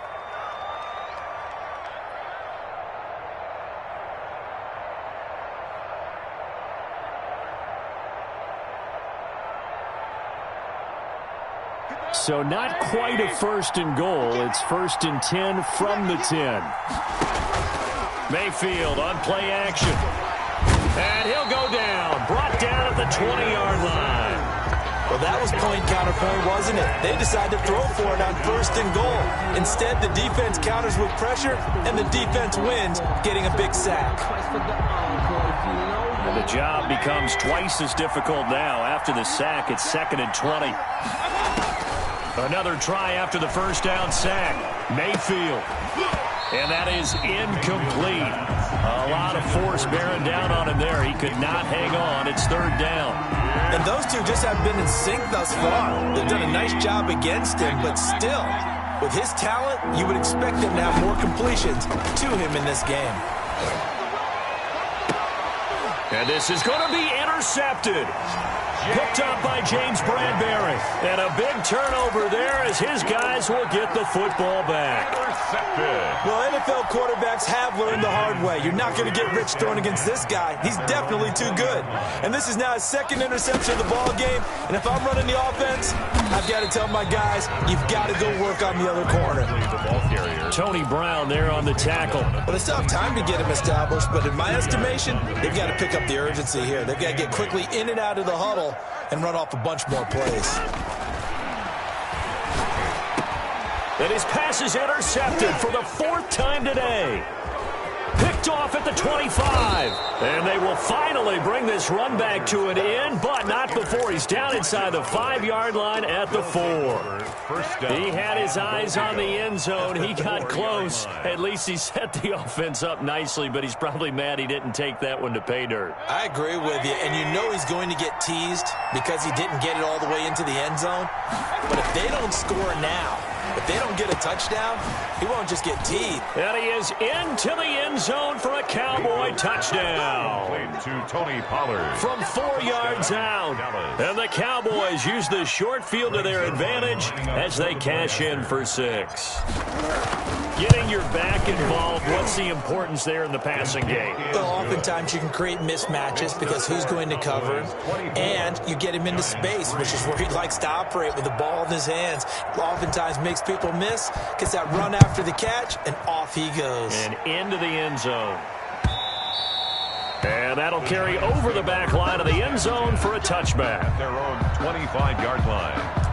So not quite a 1st and goal. It's 1st and 10 from the 10. Mayfield on play action. And he'll go down. Brought down at the 20-yard line. Well, that was point counterpoint, wasn't it? They decided to throw for it on 1st and goal. Instead, the defense counters with pressure, and the defense wins, getting a big sack. And the job becomes twice as difficult now. After the sack, it's 2nd and 20. Another try after the 1st down sack. Mayfield. And that is incomplete. A lot of force bearing down on him there. He could not hang on. It's 3rd down. And those two just haven't been in sync thus far. They've done a nice job against him, but still, with his talent, you would expect him to have more completions to him in this game. And this is going to be intercepted. Picked up by James Bradbury. And a big turnover there as his guys will get the football back. Well, NFL quarterbacks have learned the hard way. You're not going to get rich throwing against this guy. He's definitely too good. And this is now his 2nd interception of the ball game. And if I'm running the offense, I've got to tell my guys, you've got to go work on the other corner. Tony Brown there on the tackle. Well, they still have time to get him established, but in my estimation, they've got to pick up the urgency here. They've got to get quickly in and out of the huddle and run off a bunch more plays. And his pass is intercepted for the 4th time today. Picked picked off at the 25. And they will finally bring this run back to an end, but not before he's down inside the 5-yard line at the 4. He had his eyes on the end zone. He got close. At least he set the offense up nicely, but he's probably mad he didn't take that one to pay dirt. I agree with you, and you know he's going to get teased because he didn't get it all the way into the end zone. But if they don't score now, if they don't get a touchdown, he won't just get teed. And he is into the end zone for a Cowboy touchdown. Played to Tony Pollard. From 4 yards out. And the Cowboys use the short field to their advantage as they cash in for 6. Getting your back involved, what's the importance there in the passing game? Well, oftentimes you can create mismatches because who's going to cover him, and you get him into space, which is where he likes to operate with the ball in his hands. Oftentimes makes people miss, gets that run after the catch, and off he goes. And into the end zone. And that'll carry over the back line of the end zone for a touchback. At their own 25-yard line.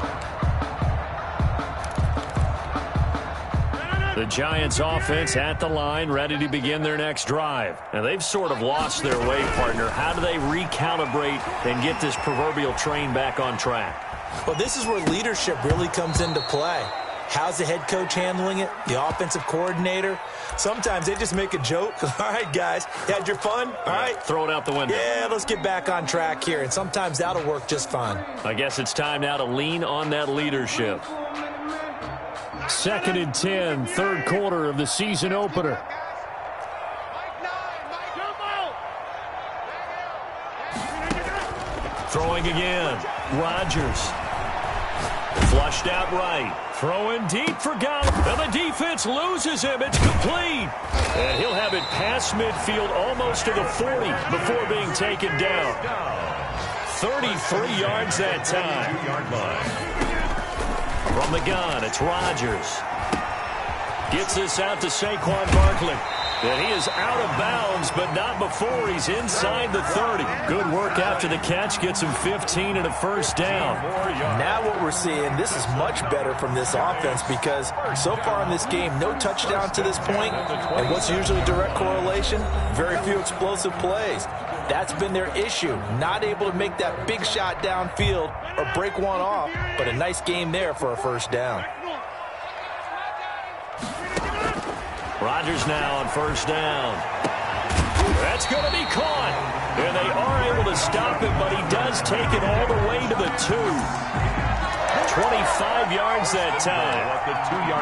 The Giants offense at the line, ready to begin their next drive. And they've sort of lost their way, partner. How do they recalibrate and get this proverbial train back on track? Well, this is where leadership really comes into play. How's the head coach handling it? The offensive coordinator? Sometimes they just make a joke. All right, guys, you had your fun? All right. Throw it out the window. Yeah, let's get back on track here. And sometimes that'll work just fine. I guess it's time now to lean on that leadership. 2nd and 10, third quarter of the season opener. Throwing again. Rodgers. Flushed out right. Throwing deep for Gallup. And the defense loses him. It's complete. And he'll have it past midfield almost to the 40 before being taken down. 33 yards that time. 2-yard line. From the gun, it's Rodgers. Gets this out to Saquon Barkley. And he is out of bounds, but not before he's inside the 30. Good work after the catch. Gets him 15 and a first down. Now what we're seeing, this is much better from this offense because so far in this game, no touchdown to this point. And what's usually a direct correlation? Very few explosive plays. That's been their issue. Not able to make that big shot downfield or break one off, but a nice game there for a first down. Rodgers now on first down. That's going to be caught. And they are able to stop him, but he does take it all the way to the 2. 25 yards that time.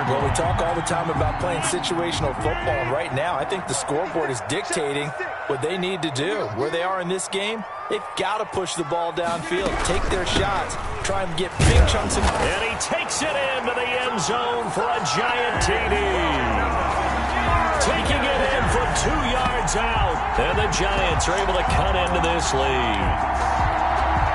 Well, we talk all the time about playing situational football, and right now I think the scoreboard is dictating what they need to do. Where they are in this game, they've got to push the ball downfield, take their shots, try and get big chunks of... And he takes it into the end zone for a giant TD. Taking it in from 2 yards out. And the Giants are able to cut into this lead.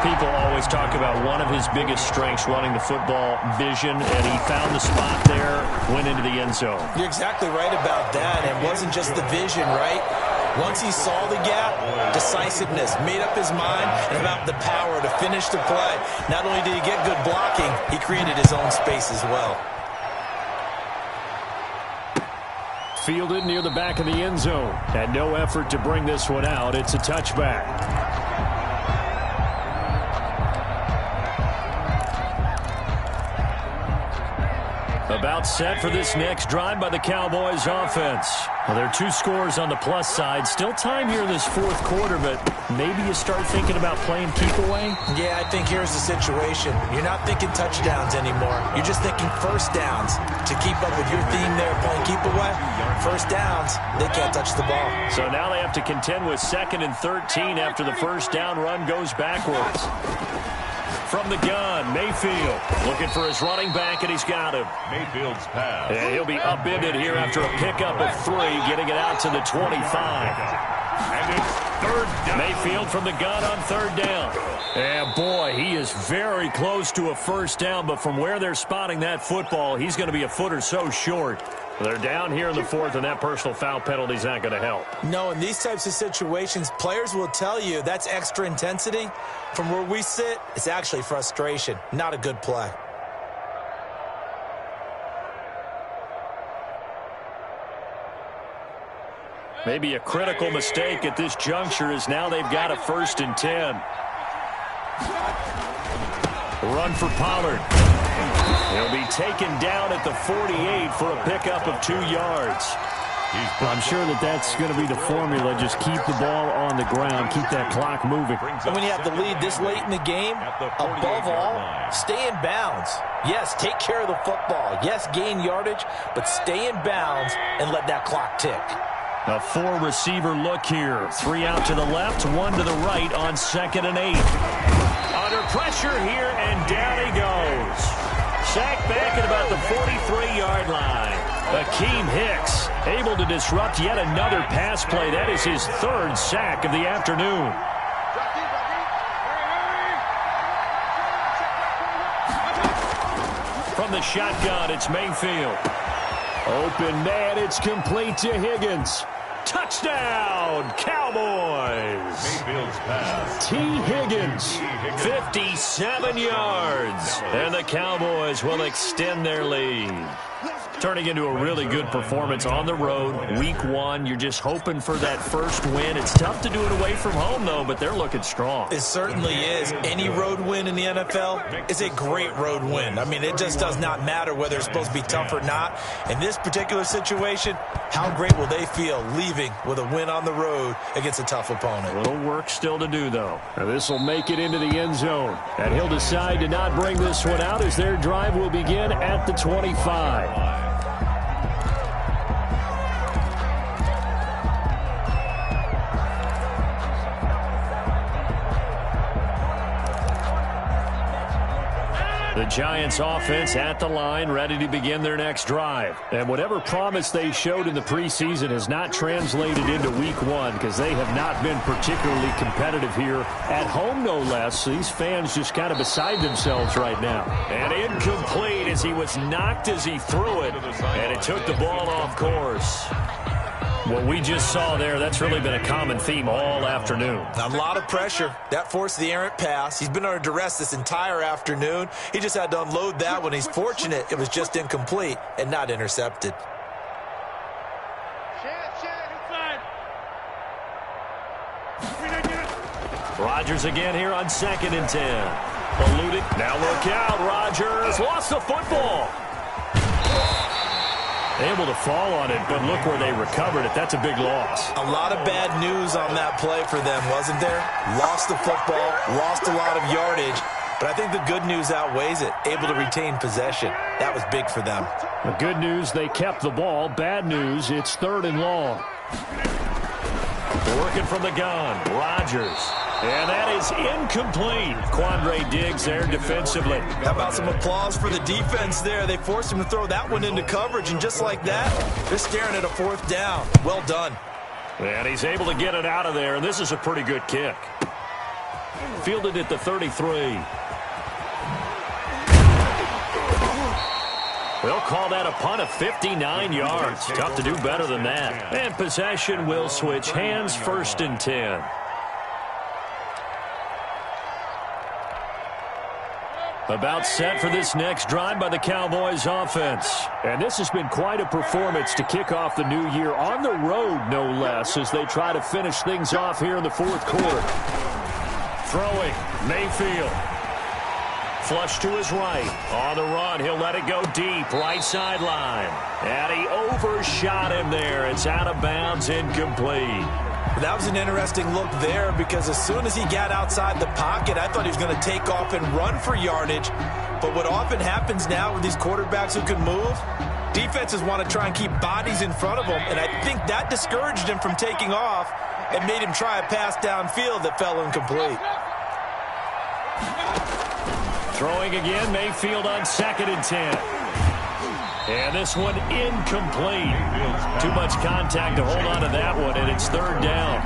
People always talk about one of his biggest strengths, running the football, vision, and he found the spot there, went into the end zone. You're exactly right about that. It wasn't just the vision, right? Once he saw the gap, decisiveness, made up his mind, and about the power to finish the play. Not only did he get good blocking, he created his own space as well. Fielded near the back of the end zone. Had no effort to bring this one out. It's a touchback. About set for this next drive by the Cowboys offense. Well, there are 2 scores on the plus side. Still time here in this fourth quarter, but maybe you start thinking about playing keep away? Yeah, I think here's the situation. You're not thinking touchdowns anymore. You're just thinking first downs. To keep up with your theme there, playing keep away, first downs, they can't touch the ball. So now they have to contend with 2nd and 13 after the first down run goes backwards. From the gun, Mayfield looking for his running back, and he's got him. Mayfield's pass. And he'll be upended here after a pickup of 3, getting it out to the 25. And it's third down. Mayfield from the gun on third down. And boy, he is very close to a first down, but from where they're spotting that football, he's going to be a foot or so short. They're down here in the fourth, and that personal foul penalty is not going to help. No, in these types of situations, players will tell you that's extra intensity. From where we sit, it's actually frustration, not a good play. Maybe a critical mistake at this juncture as now they've got a 1st and 10. Run for Pollard. He'll be taken down at the 48 for a pickup of 2 yards. I'm sure that's going to be the formula. Just keep the ball on the ground. Keep that clock moving. And when you have to lead this late in the game, above all, stay in bounds. Yes, take care of the football. Yes, gain yardage, but stay in bounds and let that clock tick. A 4-receiver look here. 3 out to the left, 1 to the right on 2nd and 8. Under pressure here, and down he goes. Sacked back at about the 43-yard line. Akeem Hicks able to disrupt yet another pass play. That is his 3rd sack of the afternoon. From the shotgun, it's Mayfield. Open man, it's complete to Higgins. Touchdown, Cowboys. Mayfield's pass. T. Higgins, 57 yards. And the Cowboys will extend their lead. Turning into a really good performance on the road. Week 1, you're just hoping for that first win. It's tough to do it away from home, though, but they're looking strong. It certainly is. Any road win in the NFL is a great road win. I mean, it just does not matter whether it's supposed to be tough or not. In this particular situation, how great will they feel leaving with a win on the road against a tough opponent? A little work still to do, though. This will make it into the end zone. And he'll decide to not bring this one out as their drive will begin at the 25. The Giants offense at the line, ready to begin their next drive. And whatever promise they showed in the preseason has not translated into week 1 because they have not been particularly competitive here at home, no less. These fans just kind of beside themselves right now. And incomplete as he was knocked as he threw it. And it took the ball off course. What we just saw there, that's really been a common theme all afternoon. A lot of pressure. That forced the errant pass. He's been under duress this entire afternoon. He just had to unload that one. He's fortunate it was just incomplete and not intercepted. Rodgers again here on 2nd and 10. Eluded. Now look out. Rodgers lost the football. Able to fall on it, but look where they recovered it. That's a big loss. A lot of bad news on that play for them, wasn't there? Lost the football, lost a lot of yardage, but I think the good news outweighs it. Able to retain possession. That was big for them. The good news, they kept the ball. Bad news, it's 3rd and long. Working from the gun, Rodgers. And that is incomplete. Quandre Diggs there defensively. How about some applause for the defense there? They forced him to throw that one into coverage, and just like that, they're staring at a 4th down. Well done. And he's able to get it out of there, and this is a pretty good kick. Fielded at the 33. They'll call that a punt of 59 yards. Tough to do better than that. And possession will switch hands, 1st and 10. About set for this next drive by the Cowboys offense. And this has been quite a performance to kick off the new year on the road, no less, as they try to finish things off here in the 4th quarter. Throwing, Mayfield. Flush to his right. On the run, he'll let it go deep, right sideline. And he overshot him there. It's out of bounds, incomplete. That was an interesting look there because as soon as he got outside the pocket, I thought he was going to take off and run for yardage. But what often happens now with these quarterbacks who can move, defenses want to try and keep bodies in front of them, and I think that discouraged him from taking off and made him try a pass downfield that fell incomplete. Throwing again, Mayfield on 2nd and 10. And this one incomplete. Too much contact to hold on to that one, and it's 3rd down.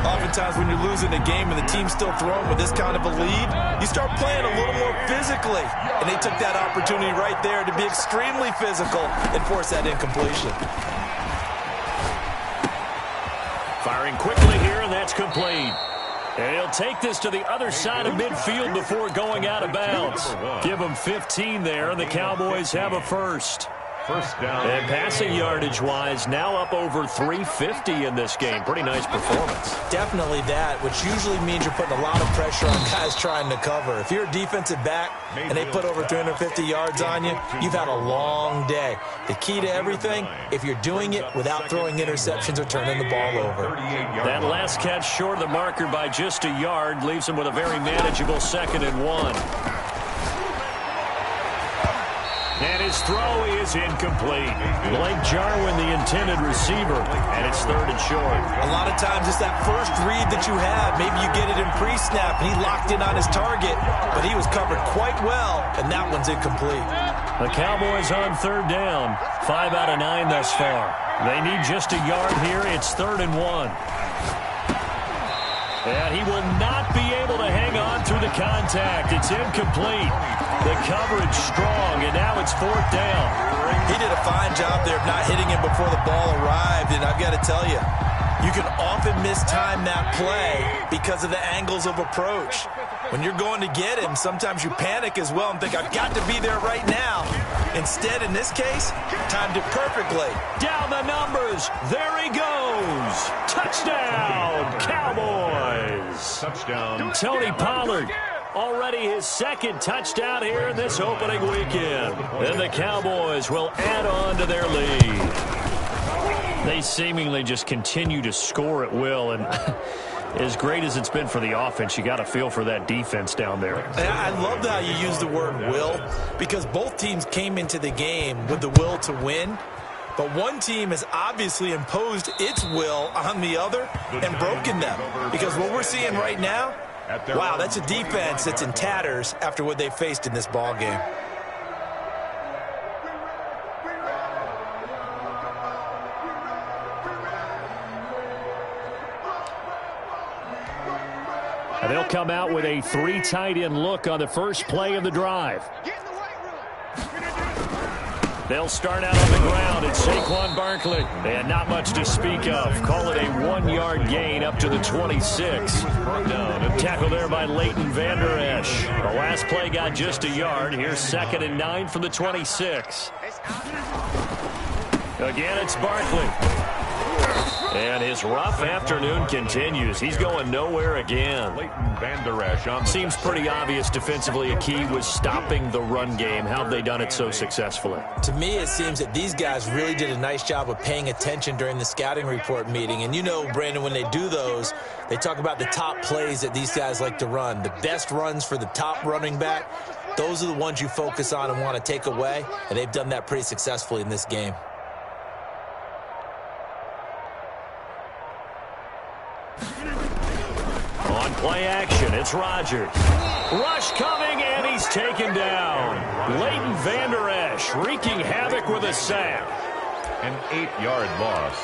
Oftentimes when you're losing a game and the team's still throwing with this kind of a lead, you start playing a little more physically. And they took that opportunity right there to be extremely physical and force that incompletion. Firing quickly here, and that's complete. And he'll take this to the other side of midfield before going out of bounds. Give him 15 there, and the Cowboys have a 1st. First down. And passing yardage-wise, now up over 350 in this game. Pretty nice performance. Definitely that, which usually means you're putting a lot of pressure on guys trying to cover. If you're a defensive back and they put over 350 yards on you, you've had a long day. The key to everything, if you're doing it without throwing interceptions or turning the ball over. That last catch short of the marker by just a yard leaves him with a very manageable 2nd and 1. And his throw is incomplete. Blake Jarwin, the intended receiver, and it's 3rd and short. A lot of times it's that first read that you have. Maybe you get it in pre-snap, and he locked in on his target, but he was covered quite well, and that one's incomplete. The Cowboys on 3rd down. 5 out of 9 thus far. They need just a yard here. It's 3rd and 1. And he will not be able to hang on through the contact. It's incomplete. The coverage strong, and now it's 4th down. He did a fine job there of not hitting him before the ball arrived, and I've got to tell you, you can often mistime that play because of the angles of approach. When you're going to get him, sometimes you panic as well and think, I've got to be there right now. Instead, in this case, timed it perfectly. Down the numbers. There he goes. Touchdown, Cowboys. Touchdown. Tony Pollard. Already his 2nd touchdown here in this opening weekend. And the Cowboys will add on to their lead. They seemingly just continue to score at will. And as great as it's been for the offense, you got to feel for that defense down there. I love how you use the word will, because both teams came into the game with the will to win. But one team has obviously imposed its will on the other and broken them. Because what we're seeing right now, wow, that's a defense that's in tatters after what they faced in this ball game. And they'll come out with a 3 tight end look on the first play of the drive. They'll start out on the ground. It's Saquon Barkley. And not much to speak of. Call it a 1-yard gain up to the 26. Tackle there by Leighton Vander Esch. The last play got just a yard. Here's 2nd and 9 from the 26. Again, it's Barkley. And his rough afternoon continues. He's going nowhere again. Leighton Vander Esch on. Seems pretty obvious defensively a key was stopping the run game. How have they done it so successfully? To me, it seems that these guys really did a nice job of paying attention during the scouting report meeting. And you know, Brandon, when they do those, they talk about the top plays that these guys like to run. The best runs for the top running back, those are the ones you focus on and want to take away. And they've done that pretty successfully in this game. On play action, it's Rodgers. Rush coming, and he's taken down. Leighton Vander Esch wreaking havoc with a sack. An 8-yard loss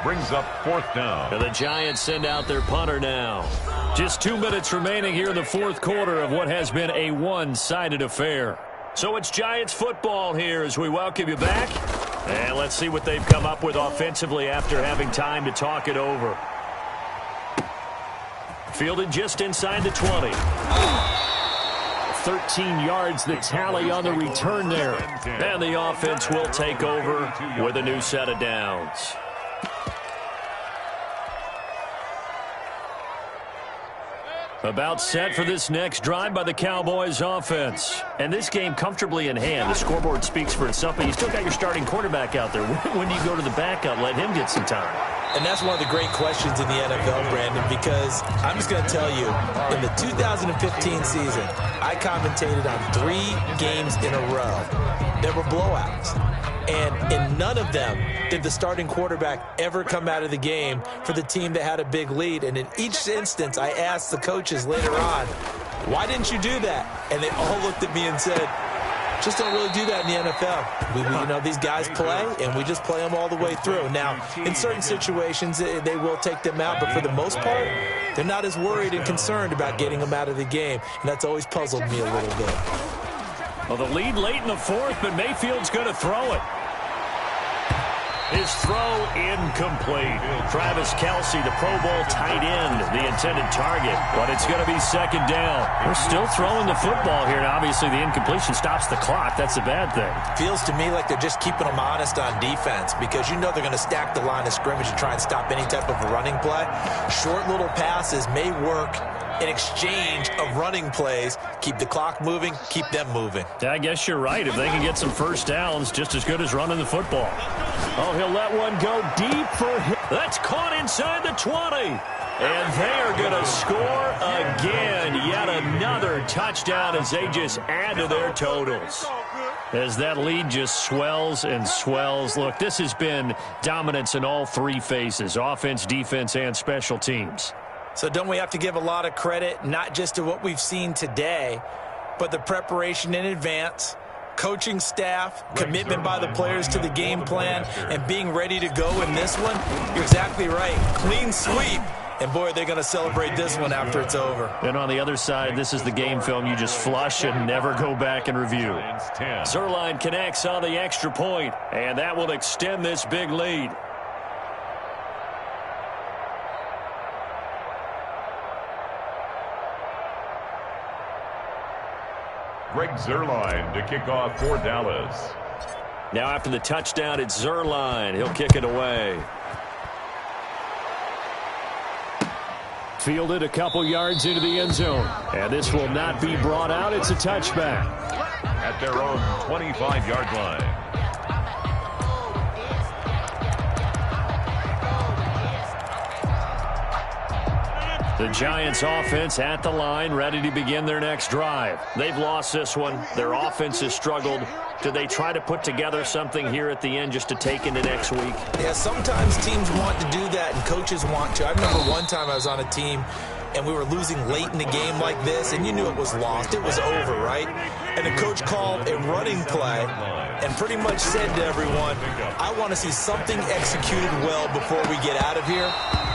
brings up 4th down. And the Giants send out their punter now. Just 2 minutes remaining here in the 4th quarter of what has been a one-sided affair. So it's Giants football here as we welcome you back. And let's see what they've come up with offensively after having time to talk it over. Fielded just inside the 20. 13 yards the tally on the return there. And the offense will take over with a new set of downs. About set for this next drive by the Cowboys offense. And this game comfortably in hand. The scoreboard speaks for itself, but you still got your starting quarterback out there. When do you go to the backup, let him get some time? And that's one of the great questions in the NFL, Brandon, because I'm just going to tell you, in the 2015 season, I commentated on 3 games in a row. There were blowouts. And in none of them did the starting quarterback ever come out of the game for the team that had a big lead. And in each instance, I asked the coaches later on, why didn't you do that? And they all looked at me and said, just don't really do that in the NFL. You know, these guys play, and we just play them all the way through. Now, in certain situations, they will take them out, but for the most part, they're not as worried and concerned about getting them out of the game, and that's always puzzled me a little bit. Well, the lead late in the 4th, but Mayfield's going to throw it. His throw incomplete. Travis Kelce, the Pro Bowl tight end, the intended target. But it's going to be second down. They're still throwing the football here, and obviously the incompletion stops the clock. That's a bad thing. Feels to me like they're just keeping them honest on defense because you know they're going to stack the line of scrimmage and try and stop any type of a running play. Short little passes may work in exchange of running plays. Keep the clock moving, keep them moving. I guess you're right. If they can get some first downs, just as good as running the football. Oh, he'll let one go deep for him. That's caught inside the 20. And they are going to score again. Yet another touchdown as they just add to their totals. As that lead just swells and swells. Look, this has been dominance in all three phases, offense, defense, and special teams. So don't we have to give a lot of credit, not just to what we've seen today, but the preparation in advance, coaching staff, commitment by the players to the game plan, and being ready to go in this one? You're exactly right. Clean sweep. And, boy, they're going to celebrate this one after it's over. And on the other side, this is the game film you just flush and never go back and review. Zuerlein connects on the extra point, and that will extend this big lead. Greg Zuerlein to kick off for Dallas. Now after the touchdown, it's Zuerlein. He'll kick it away. Fielded a couple yards into the end zone. And this will not be brought out. It's a touchback. At their own 25-yard line. The Giants offense at the line, ready to begin their next drive. They've lost this one. Their offense has struggled. Do they try to put together something here at the end just to take into next week? Yeah, sometimes teams want to do that and coaches want to. I remember one time I was on a team and we were losing late in the game like this, and you knew it was lost. It was over, right? And the coach called a running play and pretty much said to everyone, I want to see something executed well before we get out of here.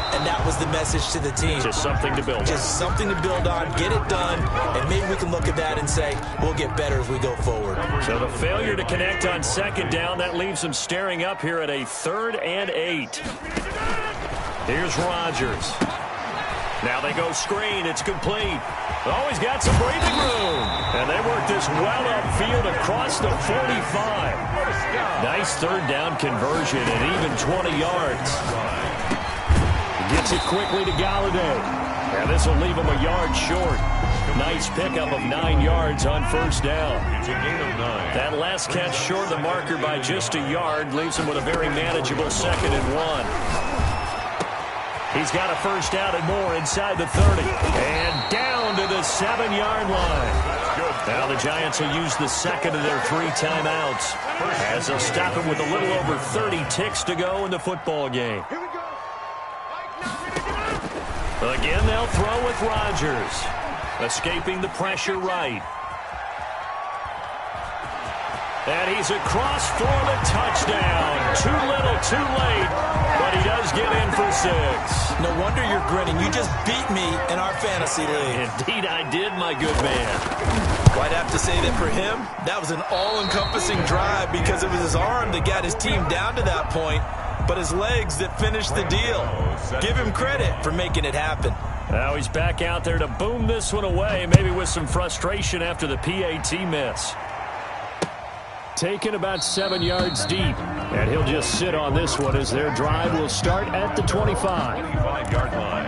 And that was the message to the team. Just something to build on. Just something to build on, get it done, and maybe we can look at that and say, we'll get better as we go forward. So the failure to connect on second down, that leaves them staring up here at a 3rd and 8. Here's Rodgers. Now they go screen. It's complete. Oh, he's got some breathing room. And they work this well upfield across the 45. Nice 3rd down conversion and even 20 yards. Gets it quickly to Galladay. And this will leave him a yard short. Nice pickup of 9 yards on 1st down. It's a gain of 9. That last catch short the marker by just a yard leaves him with a very manageable 2nd and 1. He's got a 1st down and more inside the 30. And down to the 7-yard line. Now the Giants will use the 2nd of their 3 timeouts as they'll stop him with a little over 30 ticks to go in the football game. Again, they'll throw with Rodgers. Escaping the pressure right. And he's across for the touchdown. Too little, too late. But he does get in for 6. No wonder you're grinning. You just beat me in our fantasy league. Indeed, I did, my good man. Well, I'd have to say that for him, that was an all-encompassing drive because it was his arm that got his team down to that point, but his legs that finished the deal. Give him credit for making it happen. Now he's back out there to boom this one away, maybe with some frustration after the PAT miss. Taken about 7 yards deep, and he'll just sit on this one as their drive will start at the 25. 25-yard line.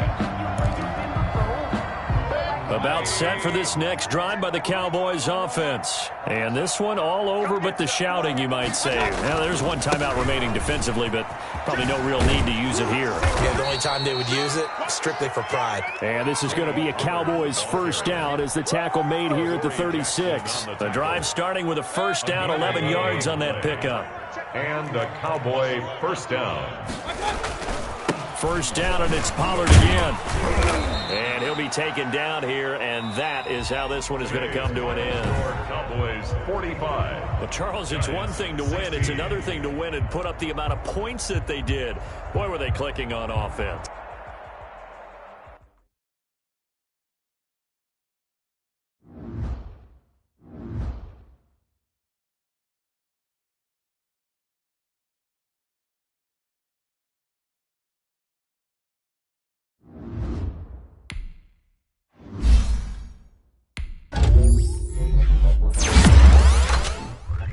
About set for this next drive by the Cowboys offense. And this one all over but the shouting, you might say. Now, there's one timeout remaining defensively, but probably no real need to use it here. Yeah, the only time they would use it, strictly for pride. And this is going to be a Cowboys 1st down as the tackle made here at the 36. The drive starting with a 1st down, 11 yards on that pickup. And a Cowboy 1st down. 1st down, and it's Pollard again. And he'll be taken down here, and that is how this one is going to come to an end. Cowboys 45. Well, Charles, it's one thing to win. It's another thing to win and put up the amount of points that they did. Boy, were they clicking on offense.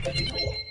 Bye.